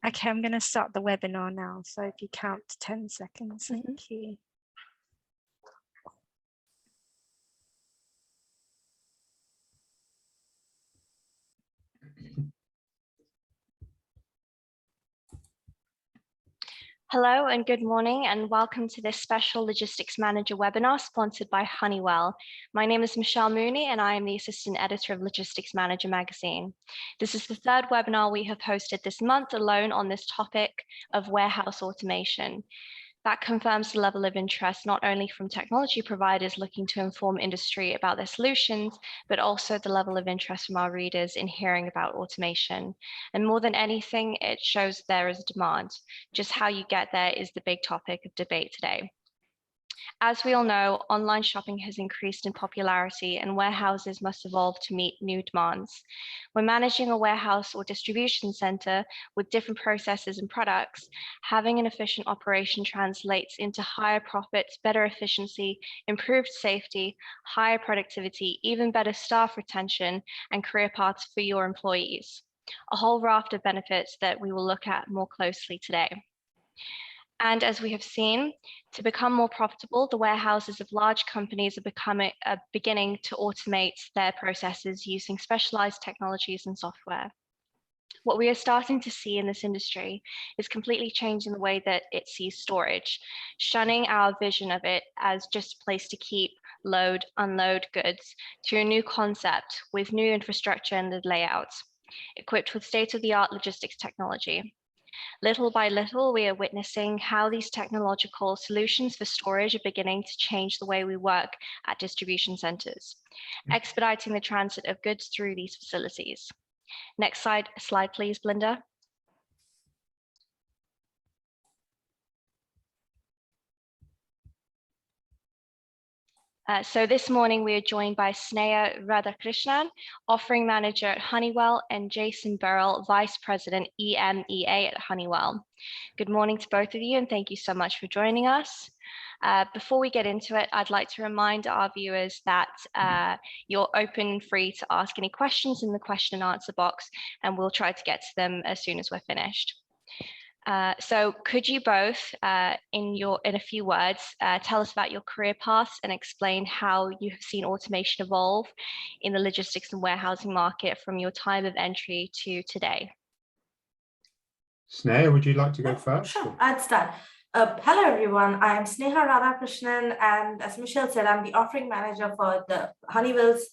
Okay, I'm going to start the webinar now. So if you count to 10 seconds, thank you. Hello and good morning and welcome to this special Logistics Manager webinar sponsored by Honeywell. My name is Michelle Mooney and I am the Assistant Editor of Logistics Manager magazine. This is the third webinar we have hosted this month alone on this topic of warehouse automation. That confirms the level of interest not only from technology providers looking to inform industry about their solutions, but also the level of interest from our readers in hearing about automation. And more than anything, it shows there is a demand. Just how you get there is the big topic of debate today. As we all know, online shopping has increased in popularity and warehouses must evolve to meet new demands. When managing a warehouse or distribution center with different processes and products, having an efficient operation translates into higher profits, better efficiency, improved safety, higher productivity, even better staff retention, and career paths for your employees. A whole raft of benefits that we will look at more closely today. And as we have seen, to become more profitable, the warehouses of large companies are beginning to automate their processes using specialized technologies and software. What we are starting to see in this industry is completely changing the way that it sees storage, shunning our vision of it as just a place to keep, load, unload goods to a new concept with new infrastructure and layouts, equipped with state-of-the-art logistics technology. Little by little, we are witnessing how these technological solutions for storage are beginning to change the way we work at distribution centers, expediting the transit of goods through these facilities. Next slide please, Belinda. So this morning we are joined by Sneha Radhakrishnan, Offering Manager at Honeywell, and Jason Burrell, Vice President EMEA at Honeywell. Good morning to both of you and thank you so much for joining us. Before we get into it, I'd like to remind our viewers that you're open and free to ask any questions in the question and answer box, and we'll try to get to them as soon as we're finished. So could you both, in a few words, tell us about your career paths and explain how you have seen automation evolve in the logistics and warehousing market from your time of entry to today? Sneha, would you like to go first? Sure, I'd start. Hello, everyone. I am Sneha Radhakrishnan, and as Michelle said, I'm the offering manager for the Honeywell's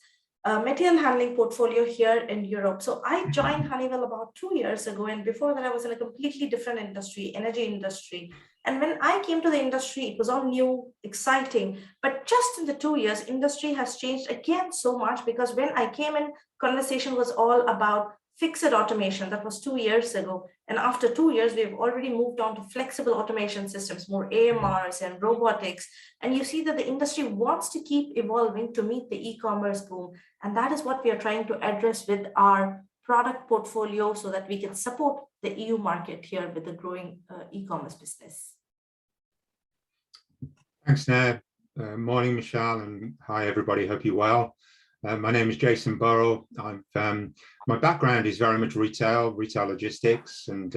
material handling portfolio here in Europe. So I joined Honeywell about 2 years ago, and before that I was in a completely different industry, energy industry. And when I came to the industry, it was all new, exciting, but just in the 2 years, industry has changed again so much, because when I came in, conversation was all about fixed automation. That was 2 years ago. And after 2 years, we've already moved on to flexible automation systems, more AMRs and robotics. And you see that the industry wants to keep evolving to meet the e-commerce boom. And that is what we are trying to address with our product portfolio so that we can support the EU market here with the growing e-commerce business. Thanks, Ned. Morning, Michelle, and hi, everybody. Hope you're well. My name is Jason Burrell. My background is very much retail logistics, and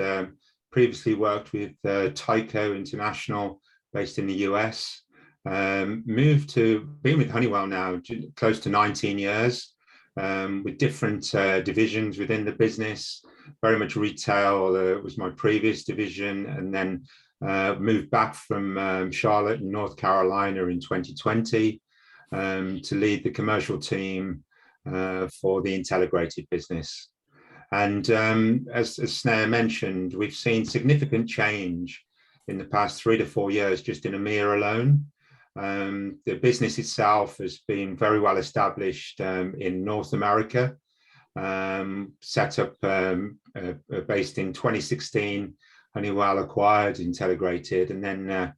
previously worked with Tyco International based in the US. Moved to being with Honeywell now close to 19 years, with different divisions within the business. Very much retail was my previous division, and then moved back from Charlotte, North Carolina in 2020 to lead the commercial team for the integrated business. And as Sneha mentioned, we've seen significant change in the past 3 to 4 years just in EMEA alone. The business itself has been very well established in North America, set up based in 2016. Honeywell acquired Integrated, and then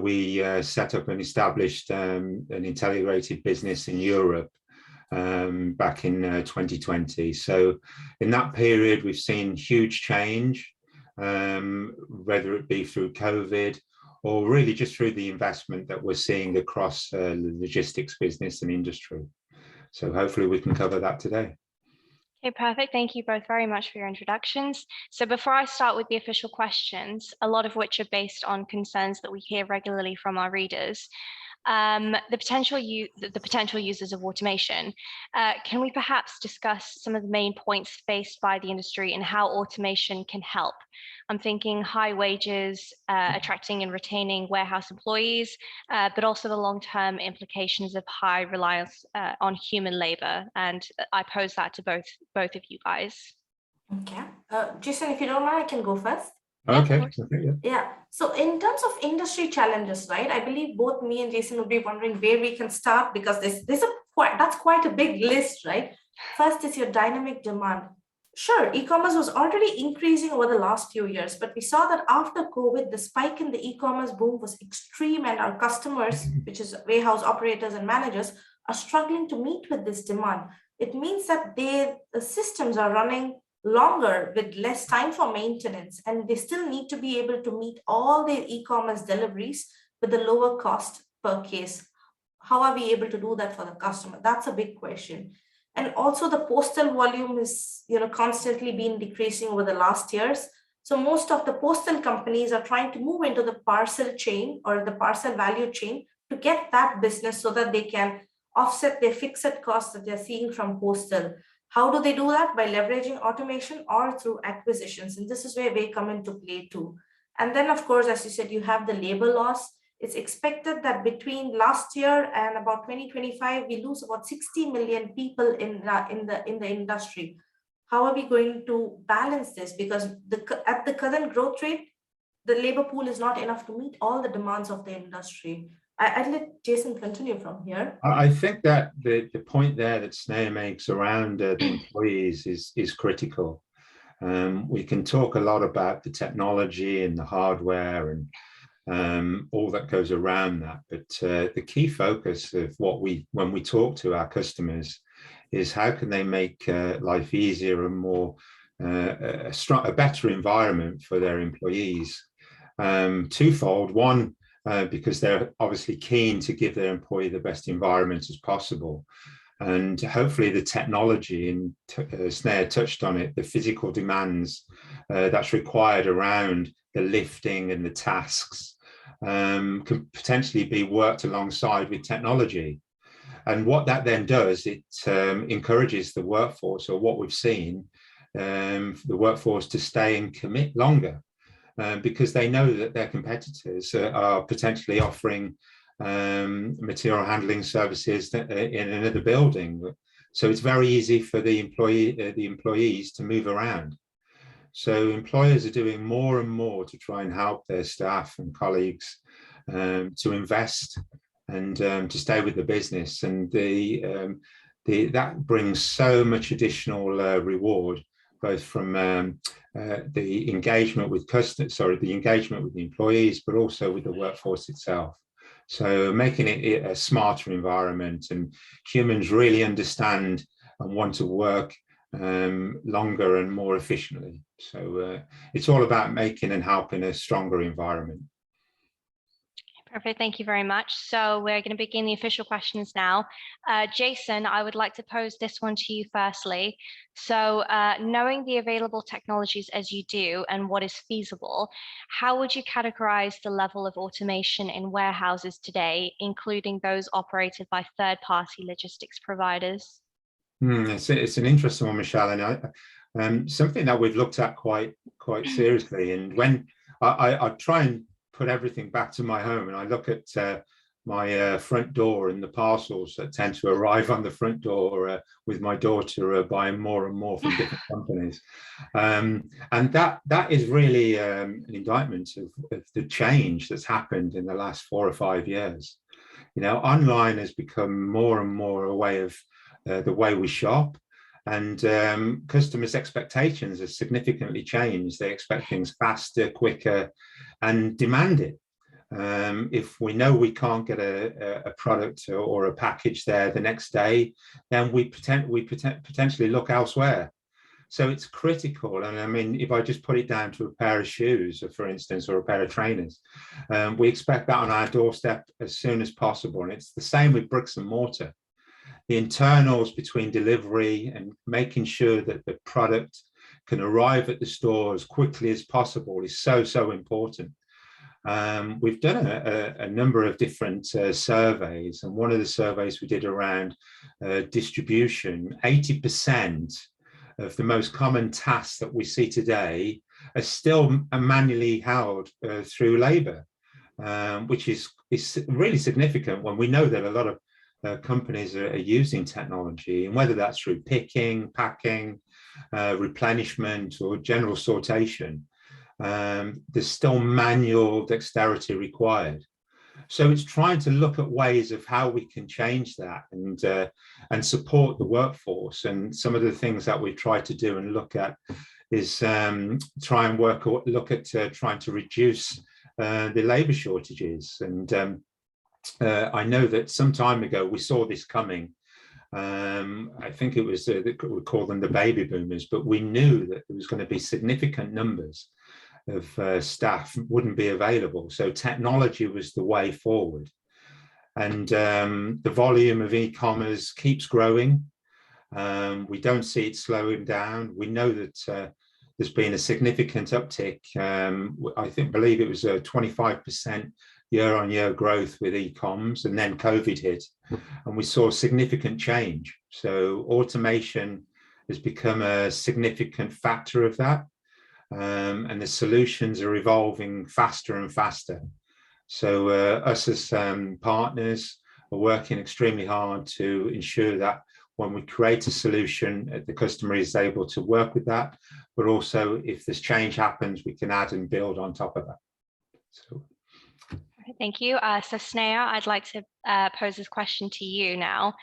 we set up and established an integrated business in Europe back in 2020. So in that period, we've seen huge change, whether it be through COVID or really just through the investment that we're seeing across the logistics business and industry. So hopefully we can cover that today. Okay, perfect. Thank you both very much for your introductions. So before I start with the official questions, a lot of which are based on concerns that we hear regularly from our readers, the potential uses of automation. Can we perhaps discuss some of the main points faced by the industry and how automation can help? I'm thinking high wages, attracting and retaining warehouse employees, but also the long-term implications of high reliance on human labor. And I pose that to both of you guys. Okay. Jason, if you don't mind, I can go first. Okay. Yeah. So in terms of industry challenges, right, I believe both me and Jason will be wondering where we can start, because that's quite a big list, right? First is your dynamic demand. Sure, e-commerce was already increasing over the last few years, but we saw that after COVID, the spike in the e-commerce boom was extreme, and our customers, which is warehouse operators and managers, are struggling to meet with this demand. It means that their systems are running longer with less time for maintenance, and they still need to be able to meet all their e-commerce deliveries with a lower cost per case. How are we able to do that for the customer? That's a big question. And also the postal volume is constantly been decreasing over the last years. So most of the postal companies are trying to move into the parcel chain or the parcel value chain to get that business so that they can offset their fixed costs that they're seeing from postal. How do they do that? By leveraging automation or through acquisitions. And this is where they come into play too. And then, of course, as you said, you have the labor loss. It's expected that between last year and about 2025, we lose about 60 million people in the industry. How are we going to balance this? Because at the current growth rate, the labor pool is not enough to meet all the demands of the industry. I'd let Jason continue from here. I think that the point there that Sneha makes around the employees is critical. We can talk a lot about the technology and the hardware and all that goes around that, but the key focus of when we talk to our customers is how can they make life easier and more a better environment for their employees. Twofold. One, because they're obviously keen to give their employee the best environment as possible. And hopefully the technology, and Sneha touched on it, the physical demands that's required around the lifting and the tasks can potentially be worked alongside with technology. And what that then does, it encourages the workforce, or what we've seen, the workforce to stay and commit longer. Because they know that their competitors are potentially offering material handling services in another building. So it's very easy for the employees to move around. So employers are doing more and more to try and help their staff and colleagues to invest and to stay with the business. And that brings so much additional reward, both from the engagement with the engagement with the employees, but also with the workforce itself. So making it a smarter environment, and humans really understand and want to work longer and more efficiently. So it's all about making and helping a stronger environment. Perfect. Thank you very much. So we're going to begin the official questions now. Jason, I would like to pose this one to you firstly. So knowing the available technologies as you do and what is feasible, how would you categorize the level of automation in warehouses today, including those operated by third-party logistics providers? It's an interesting one, Michelle, and something that we've looked at quite seriously. And when I try and put everything back to my home, and I look at my front door and the parcels that tend to arrive on the front door with my daughter buying more and more from different companies, and that is really an indictment of the change that's happened in the last 4 or 5 years. Online has become more and more a way of the way we shop, and customers' expectations have significantly changed. They expect things faster, quicker, and demand it. If we know we can't get a product or a package there the next day, then we potentially look elsewhere. So it's critical. And I mean, if I just put it down to a pair of shoes, for instance, or a pair of trainers, we expect that on our doorstep as soon as possible. And it's the same with bricks and mortar. the internals between delivery and making sure that the product can arrive at the store as quickly as possible is so important. We've done a number of different surveys, and one of the surveys we did around distribution, 80% of the most common tasks that we see today are still manually held through labor, which is really significant when we know that a lot of companies are using technology, and whether that's through picking, packing, replenishment, or general sortation. There's still manual dexterity required. So it's trying to look at ways of how we can change that and support the workforce. And some of the things that we try to do and look at is try and look at trying to reduce the labour shortages. And I know that some time ago we saw this coming. I think it was we call them the baby boomers, but we knew that there was going to be significant numbers of staff wouldn't be available. So technology was the way forward. And the volume of e-commerce keeps growing. We don't see it slowing down. We know that there's been a significant uptick. Believe it was a 25% year-on-year growth with e-coms, and then COVID hit, and we saw significant change. So automation has become a significant factor of that. And the solutions are evolving faster and faster. So us as partners are working extremely hard to ensure that when we create a solution, the customer is able to work with that, but also if this change happens, we can add and build on top of that. So. Thank you. So Sneha, I'd like to pose this question to you now.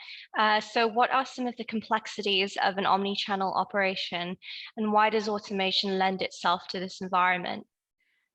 So what are some of the complexities of an omni-channel operation, and why does automation lend itself to this environment?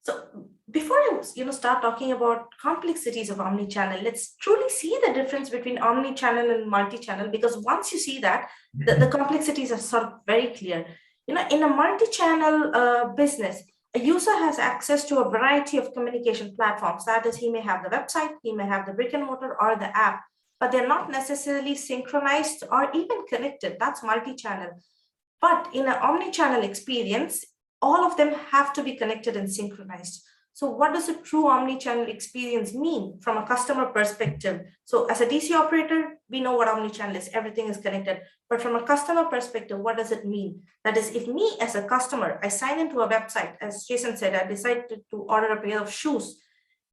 So before you start talking about complexities of omni-channel, let's truly see the difference between omni-channel and multi-channel, because once you see that, the complexities are sort of very clear. In a multi-channel business, a user has access to a variety of communication platforms. That is, he may have the website, he may have the brick and mortar or the app, but they're not necessarily synchronized or even connected. That's multi-channel. But in an omni-channel experience, all of them have to be connected and synchronized. So what does a true omni-channel experience mean from a customer perspective? So as a DC operator, we know what omni-channel is, everything is connected. But from a customer perspective, what does it mean? That is, if me as a customer, I sign into a website, as Jason said, I decided to order a pair of shoes,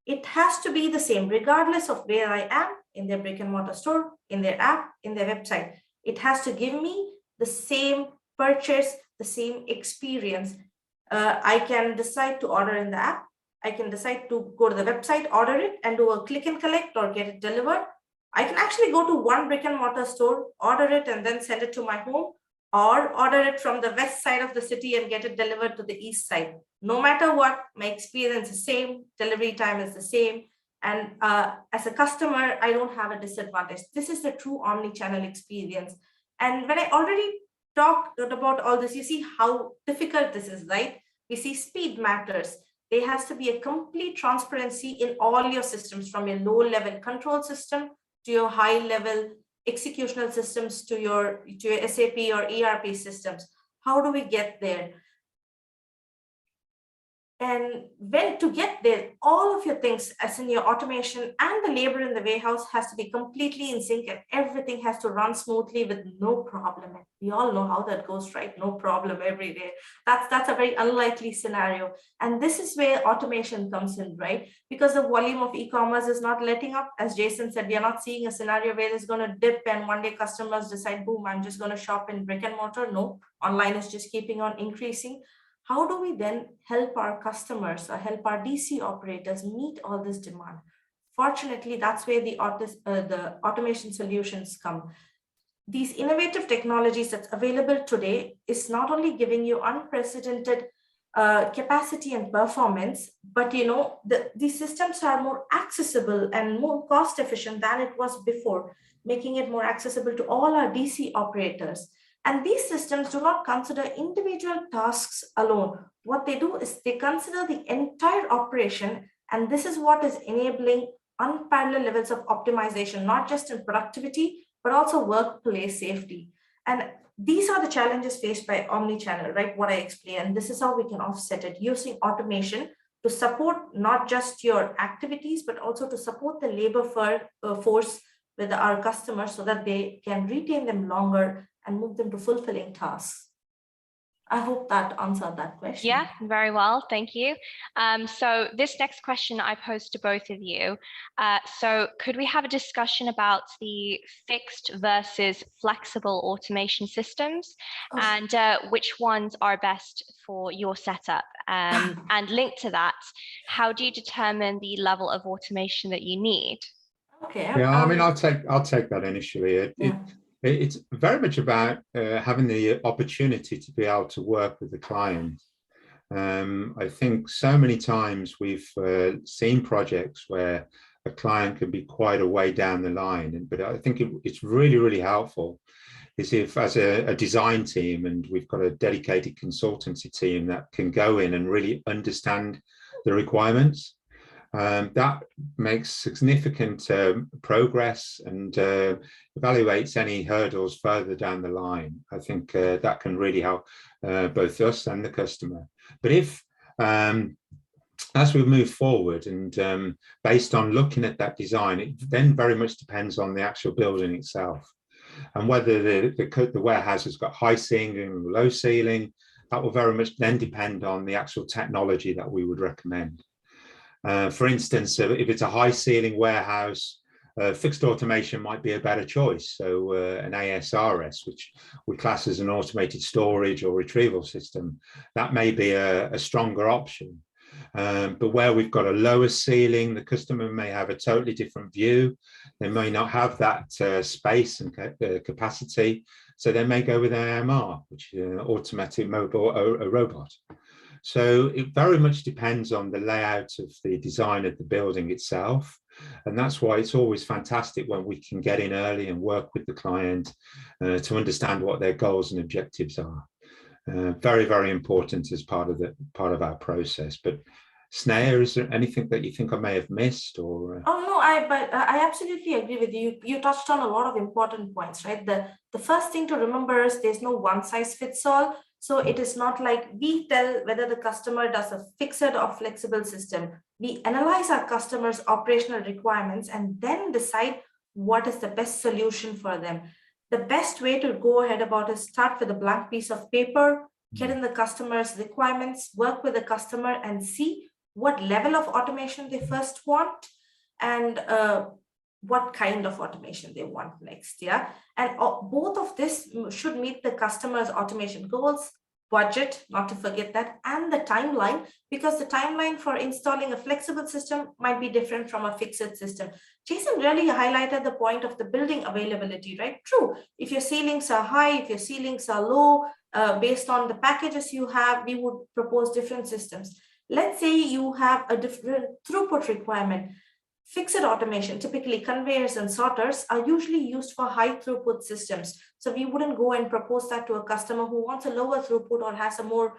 it has to be the same, regardless of where I am, in their brick and mortar store, in their app, in their website. It has to give me the same purchase, the same experience. I can decide to order in the app. I can decide to go to the website, order it, and do a click and collect or get it delivered. I can actually go to one brick and mortar store, order it, and then send it to my home, or order it from the west side of the city and get it delivered to the east side. No matter what, my experience is the same, delivery time is the same. And as a customer, I don't have a disadvantage. This is the true omni-channel experience. And when I already talked about all this, you see how difficult this is, right? We see speed matters. There has to be a complete transparency in all your systems, from your low-level control system to your high-level executional systems to your SAP or ERP systems. How do we get there? And when to get there, all of your things, as in your automation and the labor in the warehouse, has to be completely in sync, and everything has to run smoothly with no problem. And we all know how that goes, right? No problem every day. That's a very unlikely scenario. And this is where automation comes in, right? Because the volume of e-commerce is not letting up. As Jason said, we are not seeing a scenario where it's going to dip and one day customers decide, boom, I'm just going to shop in brick and mortar. No, online is just keeping on increasing. How do we then help our customers or help our DC operators meet all this demand? Fortunately, that's where the automation solutions come. These innovative technologies that's available today is not only giving you unprecedented capacity and performance, but these systems are more accessible and more cost efficient than it was before, making it more accessible to all our DC operators. And these systems do not consider individual tasks alone. What they do is they consider the entire operation, and this is what is enabling unparalleled levels of optimization, not just in productivity, but also workplace safety. And these are the challenges faced by omnichannel, right? What I explained, and this is how we can offset it using automation to support not just your activities, but also to support the labor force with our customers so that they can retain them longer and move them to fulfilling tasks. I hope that answered that question. Yeah, very well, thank you. So this next question I pose to both of you. So could we have a discussion about the fixed versus flexible automation systems and which ones are best for your setup? And linked to that, how do you determine the level of automation that you need? Okay. Yeah, I mean, I'll take that initially. It's very much about having the opportunity to be able to work with the client. I think so many times we've seen projects where a client can be quite a way down the line, but I think it's really, really helpful is if as a design team, and we've got a dedicated consultancy team that can go in and really understand the requirements. That makes significant progress and evaluates any hurdles further down the line. I think that can really help both us and the customer. But if, as we move forward and based on looking at that design, it then very much depends on the actual building itself and whether the warehouse has got high ceiling or low ceiling. That will very much then depend on the actual technology that we would recommend. For instance, if it's a high ceiling warehouse, fixed automation might be a better choice. So an ASRS, which we class as an automated storage or retrieval system, that may be a stronger option. But where we've got a lower ceiling, the customer may have a totally different view. They may not have that space and capacity. So they may go with an AMR, which is an automatic mobile robot. So it very much depends on the layout of the design of the building itself. And that's why it's always fantastic when we can get in early and work with the client to understand what their goals and objectives are. Very, very important as part of our process. But Sneha, is there anything that you think I may have missed or? Oh no, I absolutely agree with you. You touched on a lot of important points, right? The first thing to remember is there's no one size fits all. So it is not like we tell whether the customer does a fixed or flexible system. We analyze our customer's operational requirements and then decide what is the best solution for them. The best way to go ahead about is start with a blank piece of paper, get in the customer's requirements, work with the customer and see what level of automation they first want and what kind of automation they want next, yeah? And both of this should meet the customer's automation goals, budget, not to forget that, and the timeline, because the timeline for installing a flexible system might be different from a fixed system. Jason really highlighted the point of the building availability, right? True, if your ceilings are high, if your ceilings are low, based on the packages you have, we would propose different systems. Let's say you have a different throughput requirement. Fixed automation, typically conveyors and sorters, are usually used for high throughput systems. So we wouldn't go and propose that to a customer who wants a lower throughput or has a more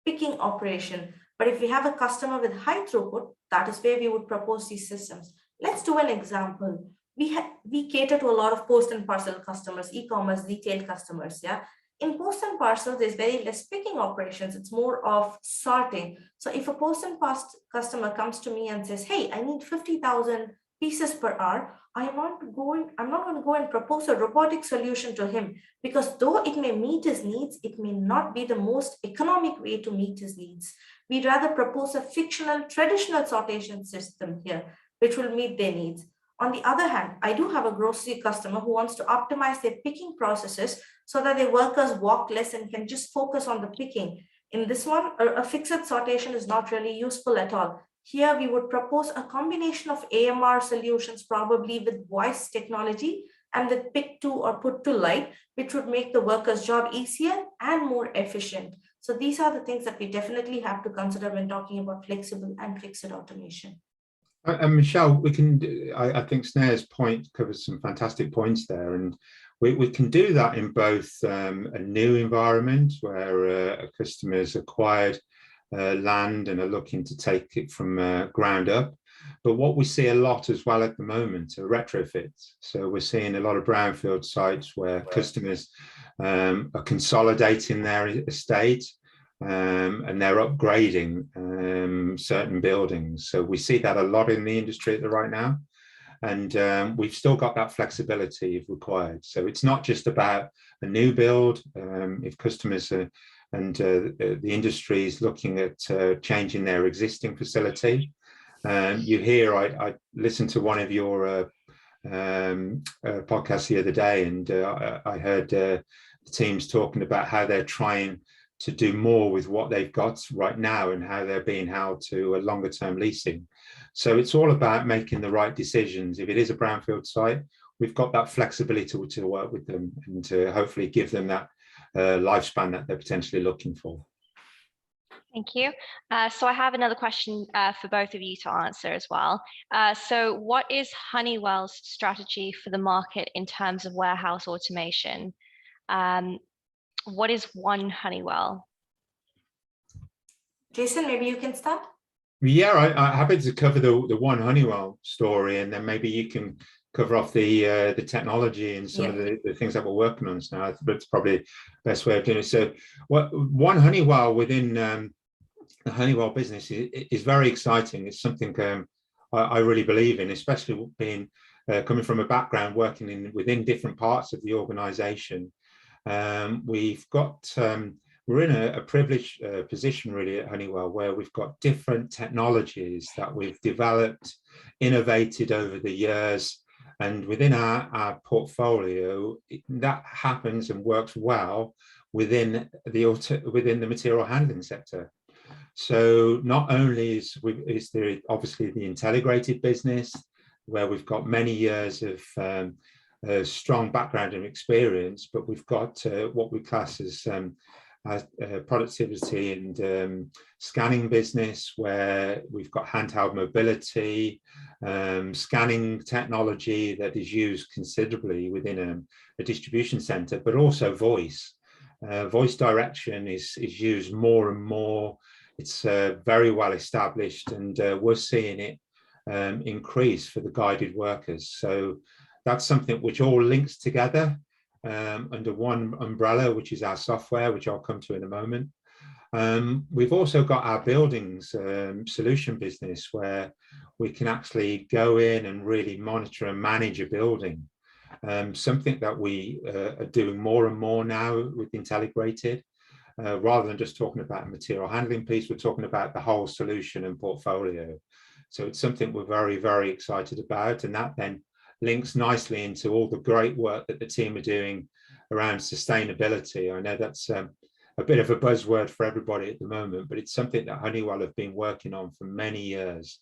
picking operation. But if we have a customer with high throughput, that is where we would propose these systems. Let's do an example. We cater to a lot of post and parcel customers, e-commerce, retail customers, yeah? In post and parcel, there's very less picking operations. It's more of sorting. So if a post and parcel customer comes to me and says, hey, I need 50,000 pieces per hour, I'm not going to go and propose a robotic solution to him, because though it may meet his needs, it may not be the most economic way to meet his needs. We'd rather propose a fictional, traditional sortation system here, which will meet their needs. On the other hand, I do have a grocery customer who wants to optimize their picking processes so that their workers walk less and can just focus on the picking. In this one, a fixed sortation is not really useful at all. Here, we would propose a combination of AMR solutions, probably with voice technology and with pick to or put to light, which would make the worker's job easier and more efficient. So these are the things that we definitely have to consider when talking about flexible and fixed automation. And Michelle, we can. I think Sneha's point covers some fantastic points there, and we can do that in both a new environment where a customer has acquired land and are looking to take it from ground up, But what we see a lot as well at the moment are retrofits. So we're seeing a lot of brownfield sites where customers are consolidating their estate and they're upgrading certain buildings. So we see that a lot in the industry right now. And we've still got that flexibility if required. So it's not just about a new build. If customers are, and the industry is looking at changing their existing facility. You hear, I listened to one of your podcasts the other day, and I heard the teams talking about how they're trying to do more with what they've got right now and how they're being held to a longer term leasing. So it's all about making the right decisions. If it is a brownfield site, we've got that flexibility to work with them and to hopefully give them that lifespan that they're potentially looking for. Thank you. So I have another question for both of you to answer as well. So what is Honeywell's strategy for the market in terms of warehouse automation? What is One Honeywell? Jason, maybe you can start. Yeah, I'm happy to cover the One Honeywell story, and then maybe you can cover off the technology and some of the things that we're working on now. But it's probably the best way of doing it. So, One Honeywell within the Honeywell business is very exciting. It's something I really believe in, especially being coming from a background working within different parts of the organisation. We've got we're in a privileged position really at Honeywell, where we've got different technologies that we've developed, innovated over the years, and within our portfolio, that happens and works well within the material handling sector. So not only is there obviously the integrated business, where we've got many years of strong background and experience, but we've got what we class as productivity and scanning business, where we've got handheld mobility, scanning technology that is used considerably within a distribution center, but also voice. Voice direction is used more and more. It's very well established, and we're seeing it increase for the guided workers. So that's something which all links together under one umbrella, which is our software, which I'll come to in a moment. We've also got our buildings solution business, where we can actually go in and really monitor and manage a building. Something that we are doing more and more now with Integrated. Rather than just talking about a material handling piece, we're talking about the whole solution and portfolio. So it's something we're very, very excited about, and that then links nicely into all the great work that the team are doing around sustainability. I know that's a bit of a buzzword for everybody at the moment, but it's something that Honeywell have been working on for many years.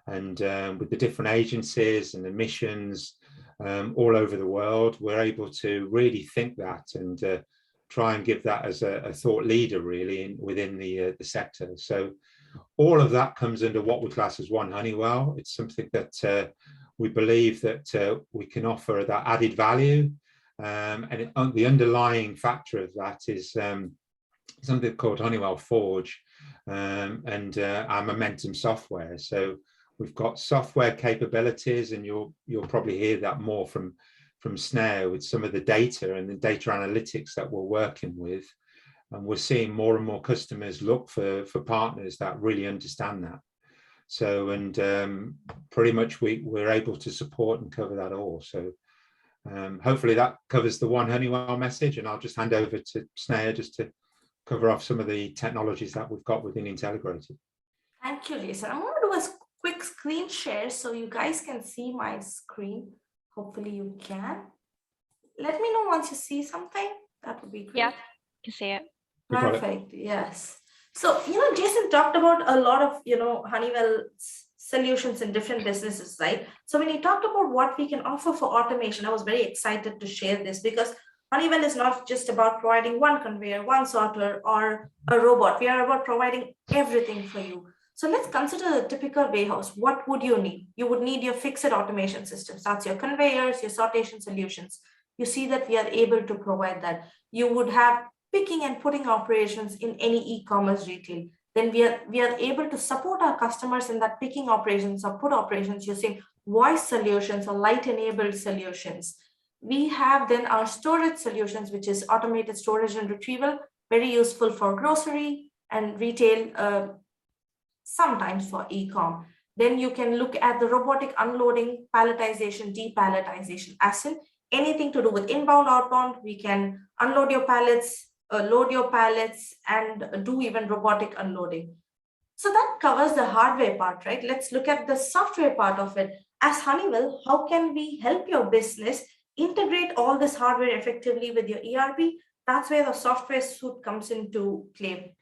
And with the different agencies and emissions all over the world, we're able to really think that and try and give that as a thought leader really within the sector. So all of that comes under what we class as One Honeywell. It's something that we believe that we can offer that added value, and the underlying factor of that is something called Honeywell Forge and our Momentum software. So we've got software capabilities, and you'll probably hear that more from Snare with some of the data and the data analytics that we're working with. And we're seeing more and more customers look for partners that really understand that. So, and pretty much we're able to support and cover that all. So hopefully that covers the One Honeywell message, and I'll just hand over to Snare just to cover off some of the technologies that we've got within Integrated. Thank you, Jason. I'm going to do a quick screen share so you guys can see my screen. Hopefully you can. Let me know once you see something. That would be great. Yeah, I can see it. Perfect. Yes. So, Jason talked about a lot of, Honeywell solutions in different businesses, right? So when he talked about what we can offer for automation, I was very excited to share this, because Honeywell is not just about providing one conveyor, one sorter, or a robot. We are about providing everything for you. So let's consider a typical warehouse. What would you need? You would need your fixed automation systems. That's your conveyors, your sortation solutions. You see that we are able to provide that. You would have picking and putting operations in any e-commerce retail. then we are able to support our customers in that picking operations or put operations using voice solutions or light enabled solutions. We have then our storage solutions, which is automated storage and retrieval, very useful for grocery and retail, sometimes for e-com. Then you can look at the robotic unloading, palletization, depalletization, as in anything to do with inbound, outbound. We can unload your pallets, load your pallets, and do even robotic unloading. So that covers the hardware part, right? Let's look at the software part of it. As Honeywell, how can we help your business integrate all this hardware effectively with your ERP? That's where the software suite comes into play.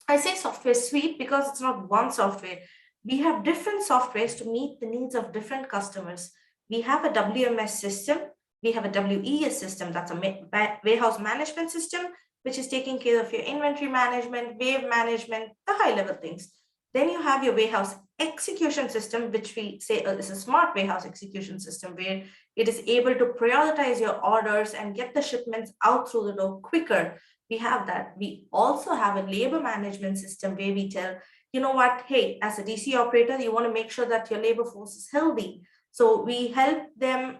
I say software suite because it's not one software. We have different softwares to meet the needs of different customers. We have a WMS system. We have a WES system, that's a warehouse management system, which is taking care of your inventory management, wave management, the high level things. Then you have your warehouse execution system, which we say is a smart warehouse execution system, where it is able to prioritize your orders and get the shipments out through the door quicker. We have that. We also have a labor management system where we tell, you know what, hey, as a DC operator, you want to make sure that your labor force is healthy. So we help them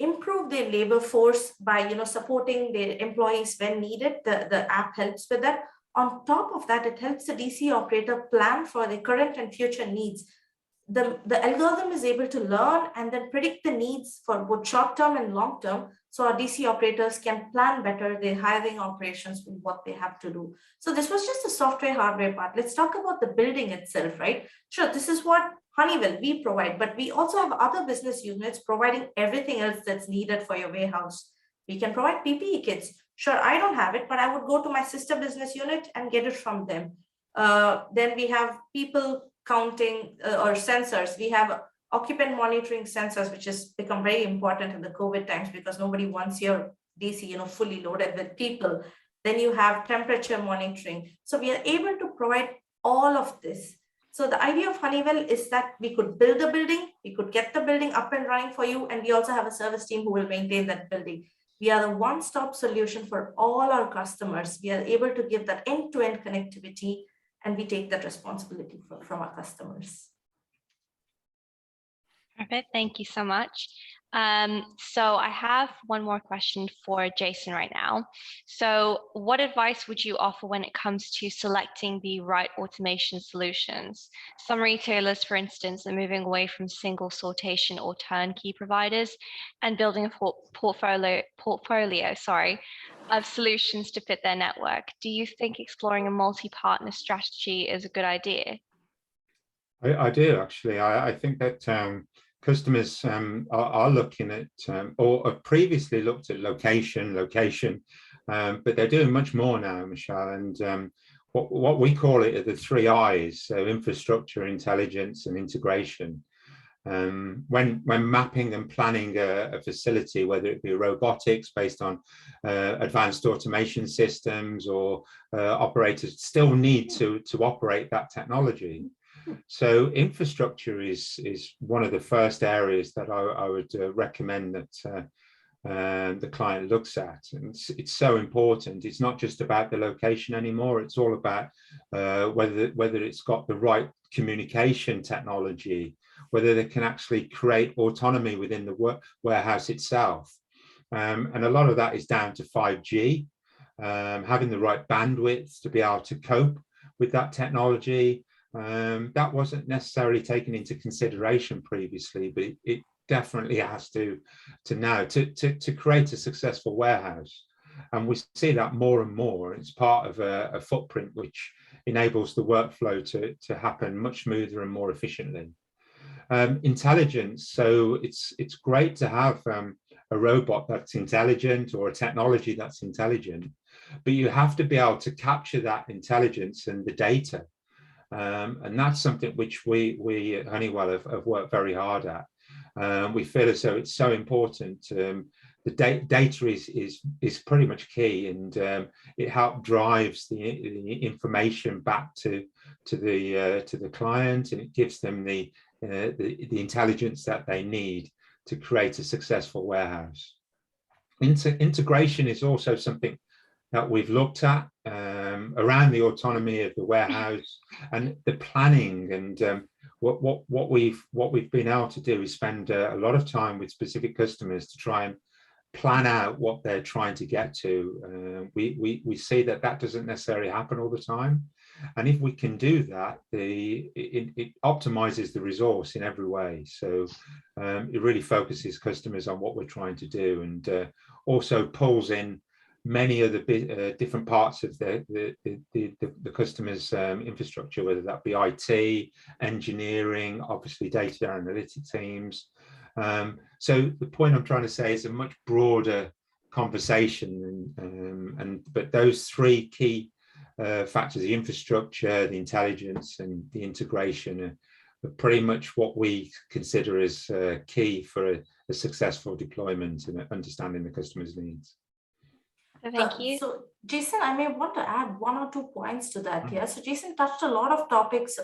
improve their labor force by supporting their employees when needed. The app helps with that. On top of that, it helps the DC operator plan for their current and future needs. The algorithm is able to learn and then predict the needs for both short-term and long-term, so our DC operators can plan better their hiring operations with what they have to do. So this was just the software hardware part. Let's talk about the building itself, right? Sure, this is what Honeywell, we provide, but we also have other business units providing everything else that's needed for your warehouse. We can provide PPE kits. Sure, I don't have it, but I would go to my sister business unit and get it from them. Then we have people counting or sensors. We have occupant monitoring sensors, which has become very important in the COVID times because nobody wants your DC, fully loaded with people. Then you have temperature monitoring. So we are able to provide all of this. So the idea of Honeywell is that we could build a building, we could get the building up and running for you, and we also have a service team who will maintain that building. We are the one-stop solution for all our customers. We are able to give that end-to-end connectivity, and we take that responsibility from our customers. Perfect. Thank you so much. So I have one more question for Jason right now. So what advice would you offer when it comes to selecting the right automation solutions? Some retailers, for instance, are moving away from single sortation or turnkey providers and building a portfolio of solutions to fit their network. Do you think exploring a multi-partner strategy is a good idea? I do, actually. I think that customers are looking at or have previously looked at location, but they're doing much more now, Michelle. And what we call it are the 3 I's, so infrastructure, intelligence, and integration. When mapping and planning a facility, whether it be robotics based on advanced automation systems, or operators still need to operate that technology. So infrastructure is one of the first areas that I would recommend that the client looks at. And it's so important. It's not just about the location anymore. It's all about whether it's got the right communication technology, whether they can actually create autonomy within the warehouse itself. And a lot of that is down to 5G, having the right bandwidth to be able to cope with that technology. That wasn't necessarily taken into consideration previously, but it definitely has to now to create a successful warehouse. And we see that more and more. It's part of a footprint which enables the workflow to happen much smoother and more efficiently. Intelligence. So it's great to have a robot that's intelligent or a technology that's intelligent, but you have to be able to capture that intelligence and the data. And that's something which we at Honeywell have worked very hard at. We feel as though it's so important. The data is pretty much key, and it helps drives the information back to the client, and it gives them the intelligence that they need to create a successful warehouse. Integration is also something that we've looked at around the autonomy of the warehouse and the planning. And what we've been able to do is spend a lot of time with specific customers to try and plan out what they're trying to get to. We see that doesn't necessarily happen all the time, and if we can do that, it optimizes the resource in every way. So it really focuses customers on what we're trying to do, and also pulls in many other different parts of the customer's infrastructure, whether that be IT, engineering, obviously data analytic teams. So the point I'm trying to say is a much broader conversation, but those three key factors, the infrastructure, the intelligence, and the integration, are pretty much what we consider as key for a successful deployment and understanding the customer's needs. Thank you. So Jason, I may want to add 1 or 2 points to that. Yeah. So Jason touched a lot of topics,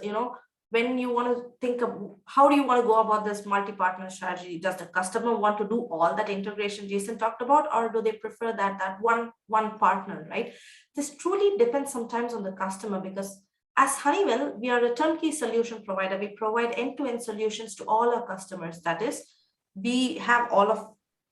when you want to think of how do you want to go about this multi-partner strategy. Does the customer want to do all that integration Jason talked about, or do they prefer that one partner, right? This truly depends sometimes on the customer, because as Honeywell, we are a turnkey solution provider. We provide end-to-end solutions to all our customers. That is, we have all of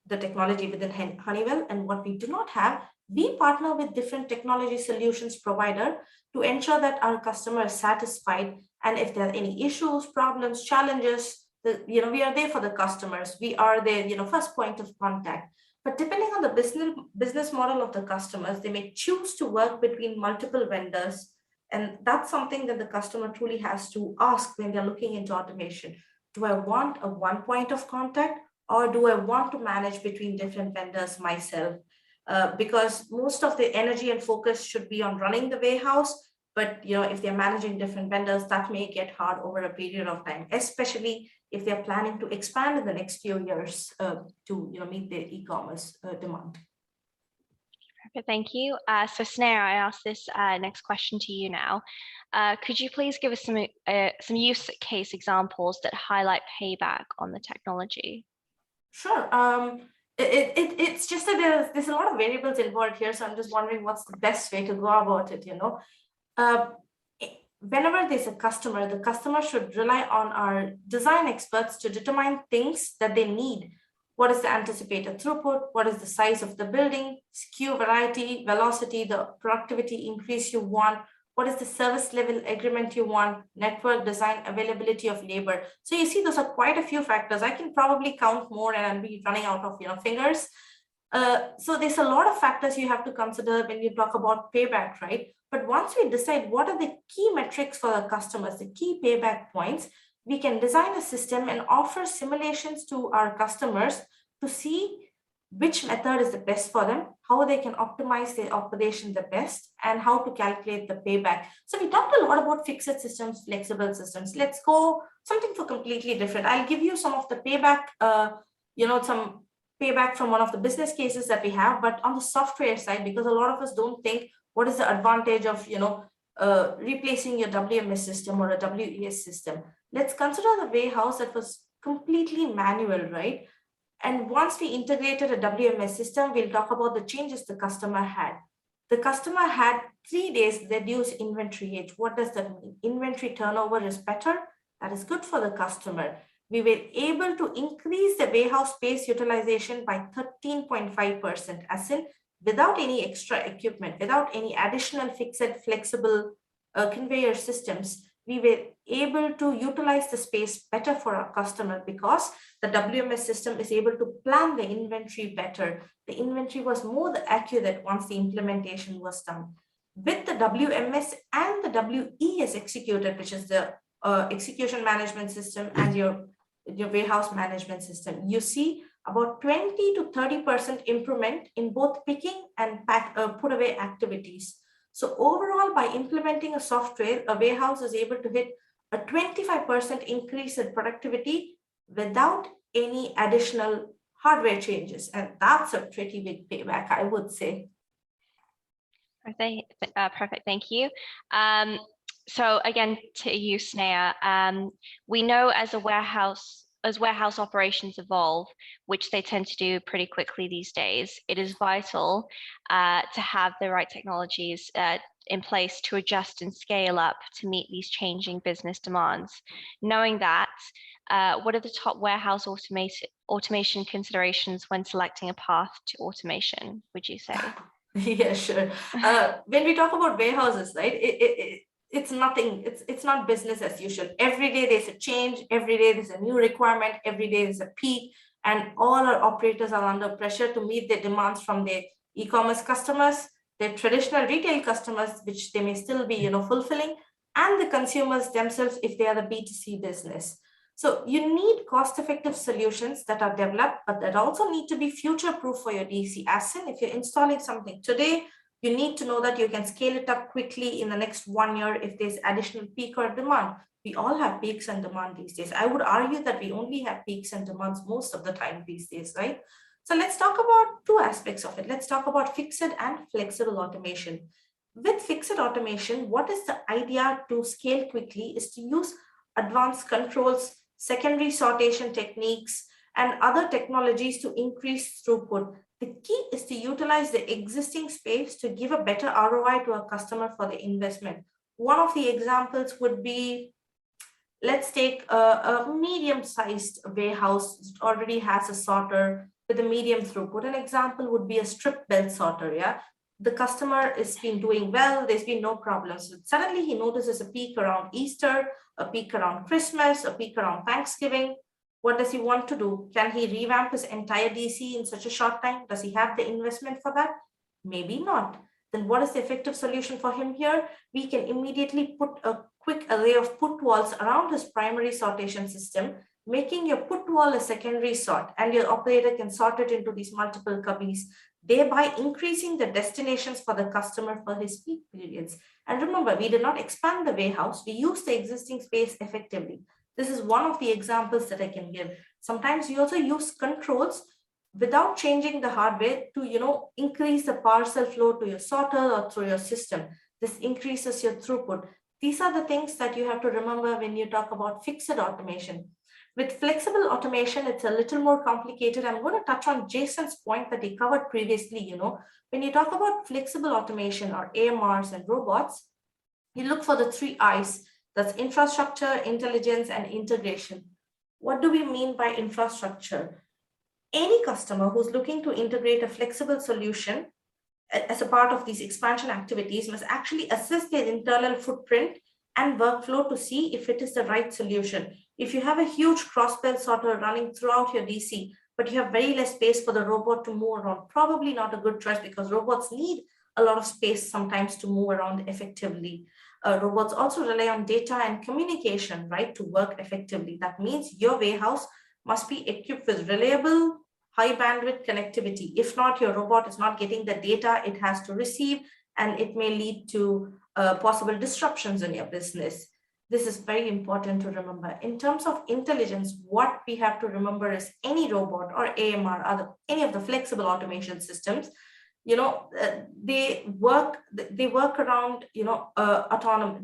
the technology within Honeywell, and what we do not have, we partner with different technology solutions provider to ensure that our customer is satisfied. And if there are any issues, problems, challenges, we are there for the customers. We are their first point of contact. But depending on the business model of the customers, they may choose to work between multiple vendors. And that's something that the customer truly has to ask when they're looking into automation. Do I want a one point of contact, or do I want to manage between different vendors myself? Because most of the energy and focus should be on running the warehouse. But if they're managing different vendors, that may get hard over a period of time, especially if they're planning to expand in the next few years to meet their e-commerce demand. Perfect, thank you. So Sneha, I ask this next question to you now. Could you please give us some use case examples that highlight payback on the technology? Sure. It's just that there's a lot of variables involved here, so I'm just wondering what's the best way to go about it. Whenever there's a customer, the customer should rely on our design experts to determine things that they need. What is the anticipated throughput? What is the size of the building? SKU variety, velocity, the productivity increase you want? What is the service level agreement you want? Network design, availability of labor. So you see, those are quite a few factors. I can probably count more and I'll be running out of fingers. So there's a lot of factors you have to consider when you talk about payback, right? But once we decide what are the key metrics for the customers, the key payback points, we can design a system and offer simulations to our customers to see which method is the best for them, how they can optimize their operation the best, and how to calculate the payback. So we talked a lot about fixed systems, flexible systems. Let's go something for completely different. I'll give you some of the payback, some payback from one of the business cases that we have, but on the software side, because a lot of us don't think what is the advantage of replacing your WMS system or a WES system. Let's consider the warehouse that was completely manual, right? And once we integrated a WMS system, we'll talk about the changes the customer had. The customer had 3 days reduced inventory age. What does that mean? Inventory turnover is better. That is good for the customer. We were able to increase the warehouse space utilization by 13.5%, as in without any extra equipment, without any additional fixed flexible conveyor systems. We were able to utilize the space better for our customer because the WMS system is able to plan the inventory better. The inventory was more accurate once the implementation was done. With the WMS and the WES executed, which is the execution management system and your warehouse management system, you see about 20 to 30% improvement in both picking and put away activities. So overall, by implementing a software, a warehouse is able to hit a 25% increase in productivity without any additional hardware changes. And that's a pretty big payback, I would say. Perfect, thank you. So again, to you, Sneha, we know as a warehouse as warehouse operations evolve, which they tend to do pretty quickly these days, it is vital to have the right technologies in place to adjust and scale up to meet these changing business demands. Knowing that, what are the top warehouse automation considerations when selecting a path to automation, would you say? Yeah, sure. When we talk about warehouses, right, it's nothing, it's not business as usual. Every day there's a change, every day there's a new requirement, every day there's a peak, and all our operators are under pressure to meet the demands from their e-commerce customers, their traditional retail customers, which they may still be, fulfilling, and the consumers themselves if they are the B2C business. So you need cost-effective solutions that are developed, but that also need to be future-proof for your DC. As in, if you're installing something today, you need to know that you can scale it up quickly in the next 1 year if there's additional peak or demand. We all have peaks and demand these days. I would argue that we only have peaks and demands most of the time these days, right? So let's talk about two aspects of it. Let's talk about fixed and flexible automation. With fixed automation, what is the idea to scale quickly is to use advanced controls, secondary sortation techniques, and other technologies to increase throughput. The key is to utilize the existing space to give a better ROI to a customer for the investment. One of the examples would be, let's take a medium-sized warehouse that already has a sorter with a medium throughput. An example would be a strip belt sorter, yeah? The customer has been doing well, there's been no problems. Suddenly he notices a peak around Easter, a peak around Christmas, a peak around Thanksgiving. What does he want to do? Can he revamp his entire DC in such a short time? Does he have the investment for that? Maybe not. Then what is the effective solution for him here? We can immediately put a quick array of put walls around his primary sortation system, making your put wall a secondary sort, and your operator can sort it into these multiple cubbies, thereby increasing the destinations for the customer for his peak periods. And remember, we did not expand the warehouse, we used the existing space effectively. This is one of the examples that I can give. Sometimes you also use controls without changing the hardware to increase the parcel flow to your sorter or through your system. This increases your throughput. These are the things that you have to remember when you talk about fixed automation. With flexible automation, it's a little more complicated. I'm going to touch on Jason's point that he covered previously. When you talk about flexible automation or AMRs and robots, you look for the 3 I's. That's infrastructure, intelligence, and integration. What do we mean by infrastructure? Any customer who's looking to integrate a flexible solution as a part of these expansion activities must actually assess their internal footprint and workflow to see if it is the right solution. If you have a huge cross-belt sorter running throughout your DC, but you have very less space for the robot to move around, probably not a good choice because robots need a lot of space sometimes to move around effectively. Robots also rely on data and communication, right, to work effectively. That means your warehouse must be equipped with reliable, high bandwidth connectivity. If not, your robot is not getting the data it has to receive, and it may lead to possible disruptions in your business. This is very important to remember. In terms of intelligence, what we have to remember is any robot or AMR, any of the flexible automation systems, they work around, they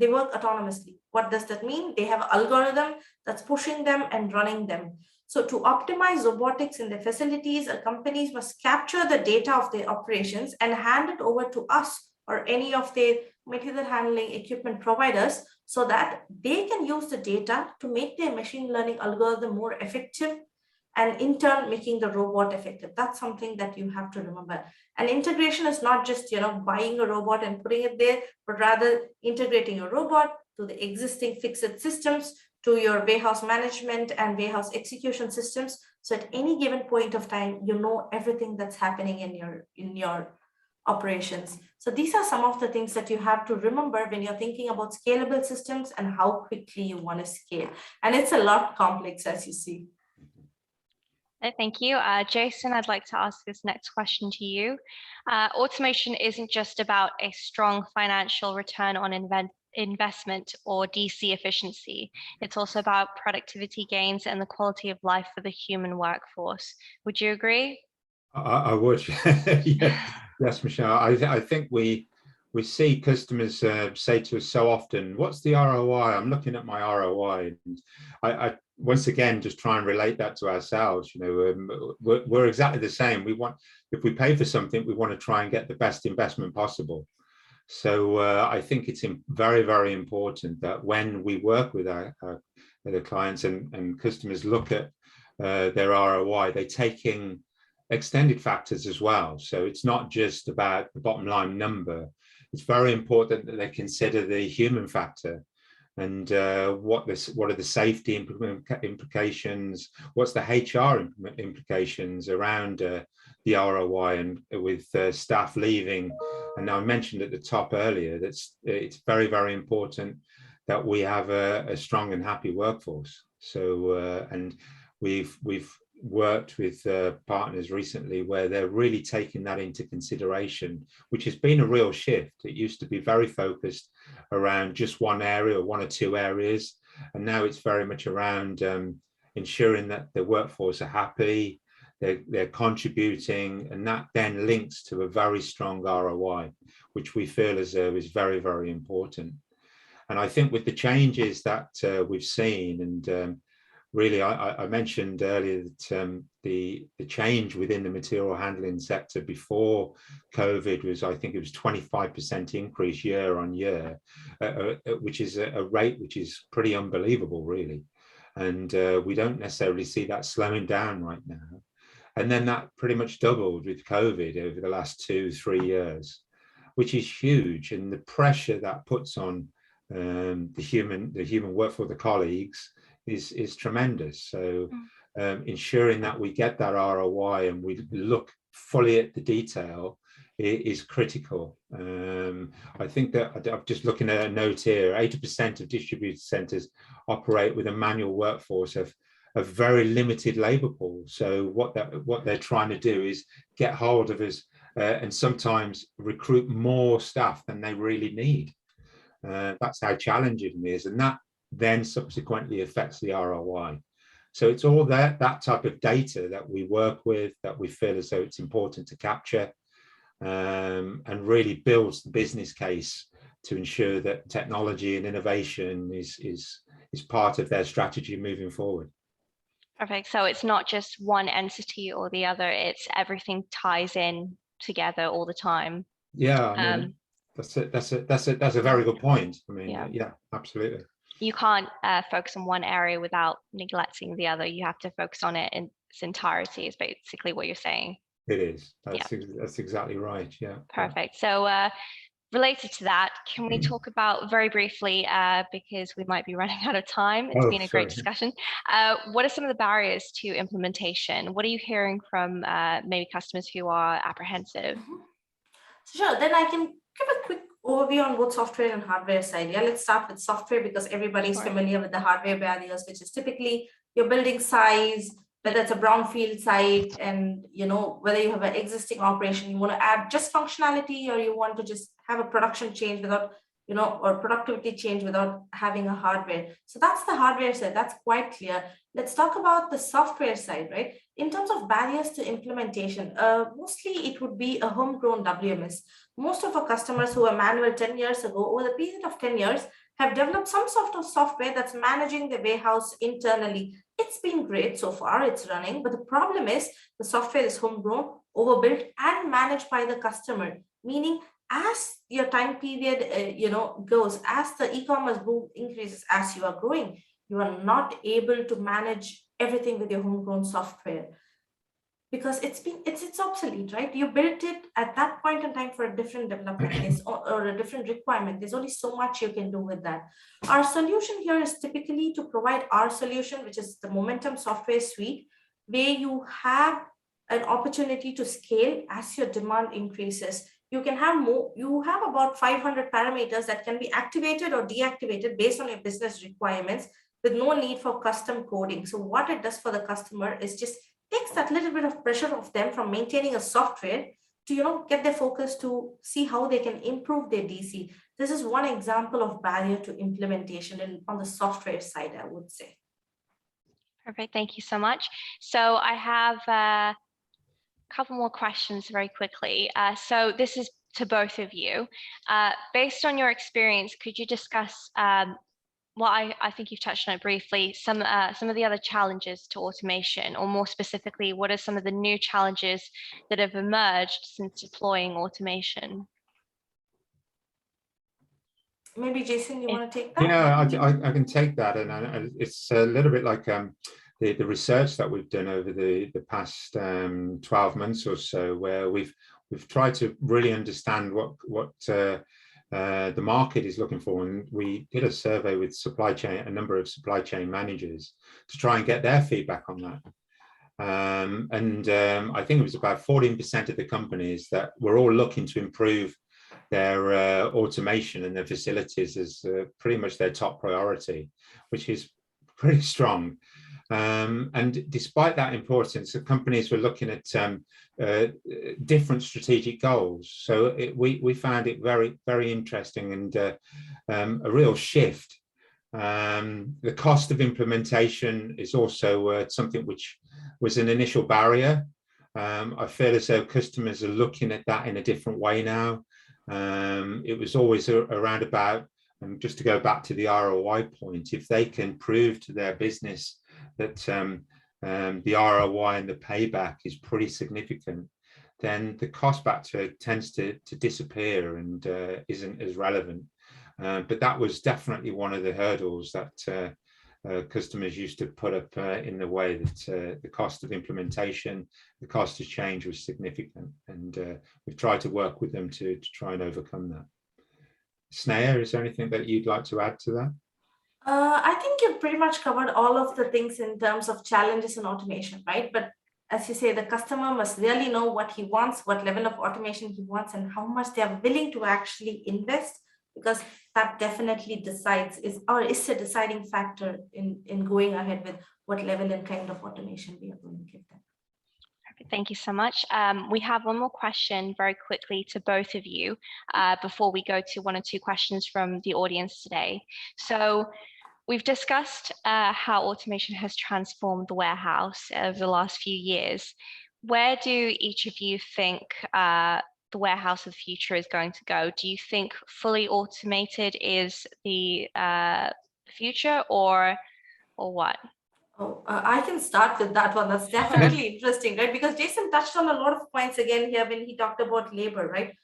work autonomously. What does that mean? They have an algorithm that's pushing them and running them. So to optimize robotics in their facilities, companies must capture the data of their operations and hand it over to us or any of their material handling equipment providers so that they can use the data to make their machine learning algorithm more effective, and in turn making the robot effective. That's something that you have to remember. And integration is not just buying a robot and putting it there, but rather integrating a robot to the existing fixed systems, to your warehouse management and warehouse execution systems. So at any given point of time, you know everything that's happening in your operations. So these are some of the things that you have to remember when you're thinking about scalable systems and how quickly you want to scale. And it's a lot complex, as you see. Thank you. Jason, I'd like to ask this next question to you. Automation isn't just about a strong financial return on investment or DC efficiency. It's also about productivity gains and the quality of life for the human workforce. Would you agree? I would. Yes, Michelle. I think we see customers say to us so often, "What's the ROI?" I'm looking at my ROI, and once again, just try and relate that to ourselves. We're exactly the same. If we pay for something, we want to try and get the best investment possible. So I think it's very, very important that when we work with our clients and customers look at their ROI, they take in extended factors as well. So it's not just about the bottom line number. It's very important that they consider the human factor and what are the safety implications, what's the HR implications around the ROI, and with staff leaving. And I mentioned at the top earlier that it's very, very important that we have a strong and happy workforce. So and we've worked with partners recently where they're really taking that into consideration, which has been a real shift. It used to be very focused around just one area or one or two areas, and now it's very much around ensuring that the workforce are happy, they're contributing, and that then links to a very strong ROI, which we feel is very, very important. And I think with the changes that we've seen, and really, I mentioned earlier that the change within the material handling sector before COVID was, I think it was 25% increase year on year, which is a rate which is pretty unbelievable, really. And we don't necessarily see that slowing down right now. And then that pretty much doubled with COVID over the last 2-3 years, which is huge. And the pressure that puts on the human workforce, the colleagues, is tremendous. So ensuring that we get that ROI and we look fully at the detail is critical. I think that I'm just looking at a note here, 80% of distributed centres operate with a manual workforce of very limited labour pool. So what they're trying to do is get hold of us and sometimes recruit more staff than they really need. That's how challenging it is, and that then subsequently affects the ROI. So it's all that type of data that we work with, that we feel as though it's important to capture, and really builds the business case to ensure that technology and innovation is part of their strategy moving forward. Perfect. So it's not just one entity or the other, it's everything ties in together all the time. Yeah, I mean, that's a very good point. I mean, yeah, absolutely. You can't focus on one area without neglecting the other. You have to focus on it in its entirety, is basically what you're saying. It is. That's exactly right. Yeah. Perfect. So related to that, can we talk about very briefly, because we might be running out of time. It's been a great discussion. What are some of the barriers to implementation? What are you hearing from maybe customers who are apprehensive? Sure, then I can give a quick overview on both software and hardware side. Yeah, let's start with software because everybody's familiar with the hardware barriers, which is typically your building size, whether it's a brownfield site, and whether you have an existing operation, you want to add just functionality, or you want to just have a production change without, or productivity change without having a hardware. So that's the hardware side. That's quite clear. Let's talk about the software side, right? In terms of barriers to implementation, mostly it would be a homegrown WMS. Most of our customers who were manual 10 years ago, over the period of 10 years, have developed some sort of software that's managing the warehouse internally. It's been great so far, it's running, but the problem is the software is homegrown, overbuilt, and managed by the customer, meaning as your time period goes, as the e-commerce boom increases, as you are growing, you are not able to manage everything with your homegrown software because it's obsolete, right? You built it at that point in time for a different development or a different requirement. There's only so much you can do with that. Our solution here is typically to provide our solution, which is the Momentum software suite, where you have an opportunity to scale as your demand increases. You can have more, you have about 500 parameters that can be activated or deactivated based on your business requirements with no need for custom coding. So what it does for the customer is just takes that little bit of pressure off them from maintaining a software to get their focus to see how they can improve their DC. This is one example of barrier to implementation on the software side, I would say. Perfect, thank you so much. So I have a couple more questions very quickly. So this is to both of you. Based on your experience, could you discuss well, I think you've touched on it briefly. Some of the other challenges to automation, or more specifically, what are some of the new challenges that have emerged since deploying automation? Maybe Jason, you want to take that? You know, I can take that, and it's a little bit like the research that we've done over the past 12 months or so, where we've tried to really understand what the market is looking for, and we did a survey with a number of supply chain managers to try and get their feedback on that. I think it was about 14% of the companies that were all looking to improve their automation and their facilities as pretty much their top priority, which is pretty strong. And despite that importance, the companies were looking at different strategic goals. So we found it very, very interesting, and a real shift. The cost of implementation is also something which was an initial barrier. I feel as though customers are looking at that in a different way now. It was always around about, and just to go back to the ROI point, if they can prove to their business that the ROI and the payback is pretty significant, then the cost factor tends to disappear and isn't as relevant. But that was definitely one of the hurdles that customers used to put up in the way, that the cost of implementation, the cost of change was significant, and we've tried to work with them to try and overcome that. Sneha, is there anything that you'd like to add to that? I think you've pretty much covered all of the things in terms of challenges in automation, right? But as you say, the customer must really know what he wants, what level of automation he wants, and how much they are willing to actually invest, because that definitely decides is a deciding factor in going ahead with what level and kind of automation we are going to give them. Thank you so much. We have one more question very quickly to both of you before we go to one or two questions from the audience today. So we've discussed how automation has transformed the warehouse over the last few years. Where do each of you think the warehouse of the future is going to go? Do you think fully automated is the future, or what? Oh, I can start with that one. That's definitely interesting, right? Because Jason touched on a lot of points again here when he talked about labor, right?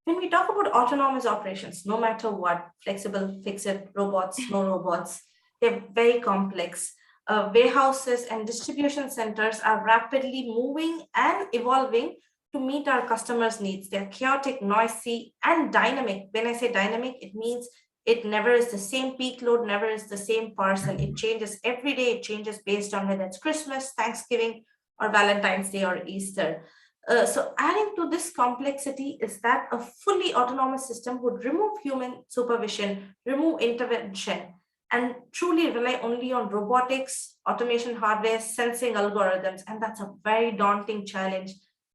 When we talk about autonomous operations, no matter what, flexible, fix-it, robots, no robots, they're very complex. Warehouses and distribution centers are rapidly moving and evolving to meet our customers' needs. They're chaotic, noisy, and dynamic. When I say dynamic, it means it never is the same peak load, never is the same parcel. It changes every day. It changes based on whether it's Christmas, Thanksgiving, or Valentine's Day or Easter. So adding to this complexity is that a fully autonomous system would remove human supervision, remove intervention, and truly rely only on robotics, automation hardware, sensing algorithms. And that's a very daunting challenge.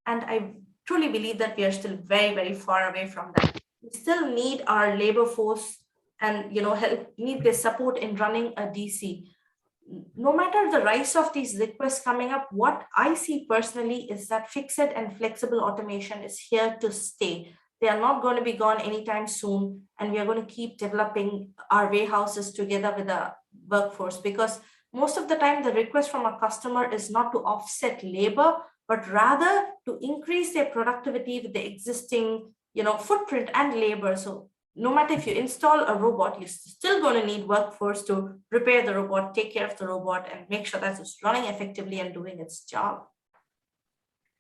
And I truly believe that we are still very, very far away from that. We still need our labor force and need their support in running a DC. No matter the rise of these requests coming up, what I see personally is that fixed and flexible automation is here to stay. They are not going to be gone anytime soon, and we are going to keep developing our warehouses together with the workforce, because most of the time the request from a customer is not to offset labor, but rather to increase their productivity with the existing footprint and labor. So no matter if you install a robot, you're still going to need workforce to repair the robot, take care of the robot, and make sure that it's running effectively and doing its job.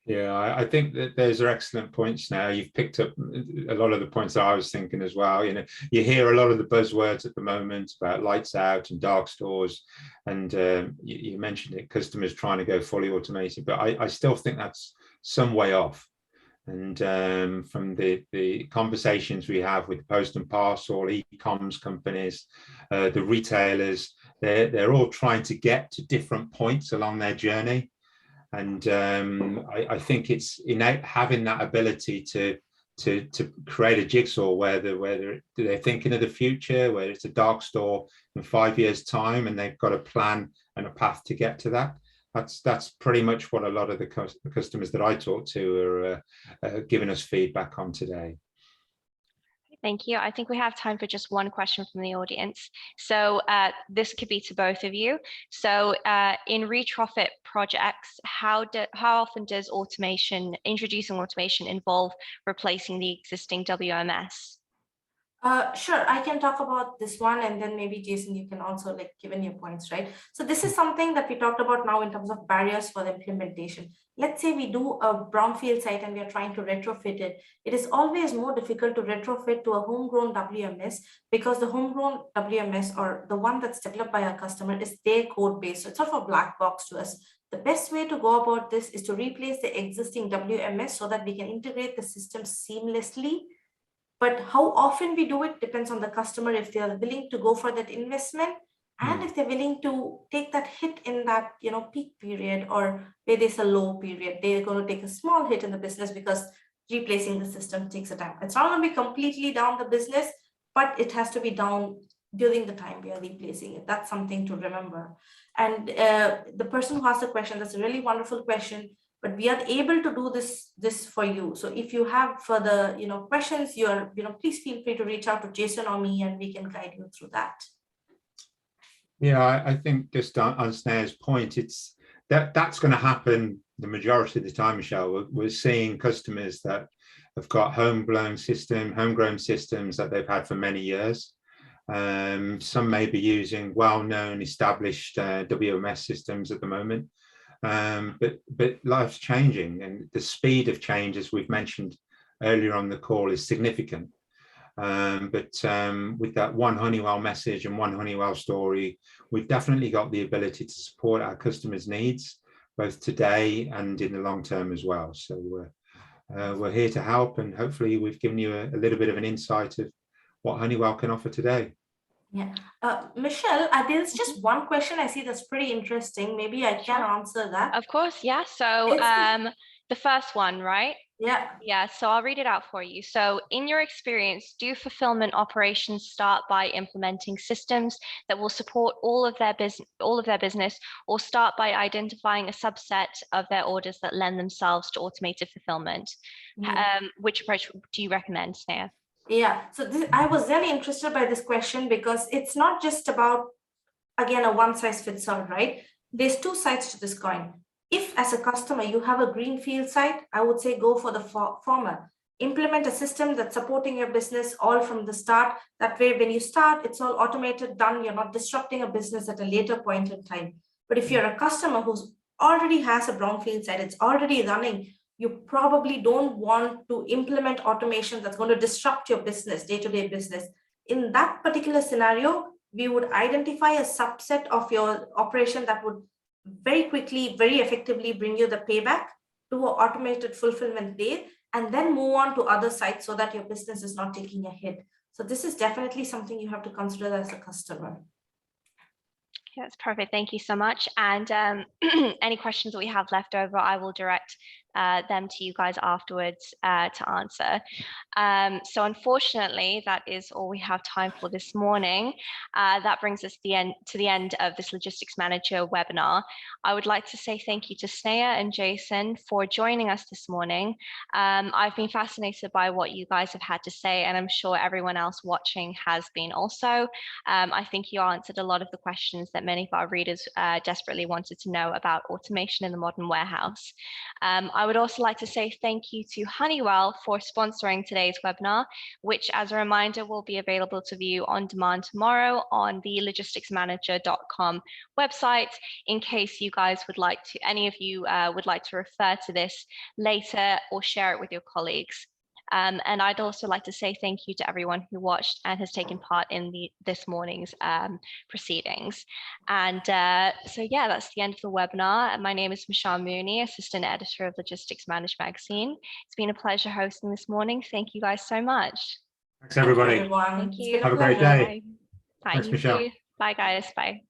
Yeah, I think that those are excellent points. Now you've picked up a lot of the points that I was thinking as well. You hear a lot of the buzzwords at the moment about lights out and dark stores, and you mentioned it, customers trying to go fully automated, but I still think that's some way off. And from the conversations we have with post and parcel, e-coms companies, the retailers, they're all trying to get to different points along their journey. And I think it's innate having that ability to create a jigsaw where they're thinking of the future, where it's a dark store in 5 years' time, and they've got a plan and a path to get to that. That's pretty much what a lot of the customers that I talk to are giving us feedback on today. Thank you. I think we have time for just one question from the audience. So this could be to both of you. So in retrofit projects, how often does introducing automation involve replacing the existing WMS? Sure, I can talk about this one, and then maybe Jason, you can also like give in your points, right? So this is something that we talked about now in terms of barriers for the implementation. Let's say we do a brownfield site and we are trying to retrofit it. It is always more difficult to retrofit to a homegrown WMS because the homegrown WMS, or the one that's developed by our customer, is their code base. So it's sort of a black box to us. The best way to go about this is to replace the existing WMS so that we can integrate the system seamlessly. But how often we do it depends on the customer, if they are willing to go for that investment, and if they're willing to take that hit in that peak period, or where there's a low period, they're going to take a small hit in the business because replacing the system takes a time. It's not going to be completely down the business, but it has to be down during the time we are replacing it. That's something to remember. And the person who asked the question, that's a really wonderful question. But we are able to do this for you. So if you have further questions, please feel free to reach out to Jason or me, and we can guide you through that. Yeah, I think just on Sneha's point, it's that's going to happen the majority of the time, Michelle. We're seeing customers that have got homegrown systems that they've had for many years. Some may be using well-known established WMS systems at the moment. But life's changing, and the speed of change, as we've mentioned earlier on the call, is significant. But with that one Honeywell message and one Honeywell story, we've definitely got the ability to support our customers' needs, both today and in the long term as well. So we're here to help, and hopefully we've given you a little bit of an insight of what Honeywell can offer today. Yeah, Michelle, there's just one question I see that's pretty interesting. Maybe I can answer that. Of course, yeah. So the first one, right? Yeah. Yeah, so I'll read it out for you. So in your experience, do fulfillment operations start by implementing systems that will support all of their business, or start by identifying a subset of their orders that lend themselves to automated fulfillment? Which approach do you recommend, Sneha? Yeah, so I was really interested by this question because it's not just about, again, a one-size-fits-all, right? There's two sides to this coin. If, as a customer, you have a greenfield site, I would say go for the former. Implement a system that's supporting your business all from the start. That way, when you start, it's all automated, done. You're not disrupting a business at a later point in time. But if you're a customer who's already has a brownfield site, it's already running, you probably don't want to implement automation that's going to disrupt your business, day-to-day business. In that particular scenario, we would identify a subset of your operation that would very quickly, very effectively bring you the payback to an automated fulfillment day, and then move on to other sites so that your business is not taking a hit. So this is definitely something you have to consider as a customer. Yeah, that's perfect. Thank you so much. And any questions that we have left over, I will direct them to you guys afterwards to answer. So unfortunately, that is all we have time for this morning. That brings us to the end of this Logistics Manager webinar. I would like to say thank you to Sneha and Jason for joining us this morning. I've been fascinated by what you guys have had to say, and I'm sure everyone else watching has been also. I think you answered a lot of the questions that many of our readers desperately wanted to know about automation in the modern warehouse. I would also like to say thank you to Honeywell for sponsoring today's webinar, which, as a reminder, will be available to view on demand tomorrow on the logisticsmanager.com website, in case you guys would like to, any of you would like to refer to this later or share it with your colleagues. And I'd also like to say thank you to everyone who watched and has taken part in this morning's proceedings. And so yeah, that's the end of the webinar. My name is Michelle Mooney, Assistant Editor of Logistics Manager magazine. It's been a pleasure hosting this morning. Thank you guys so much. Thanks, everybody. Thank you, everyone. Thank you. Have a great day. Bye. Thanks, You Michelle. too. Bye, guys. Bye.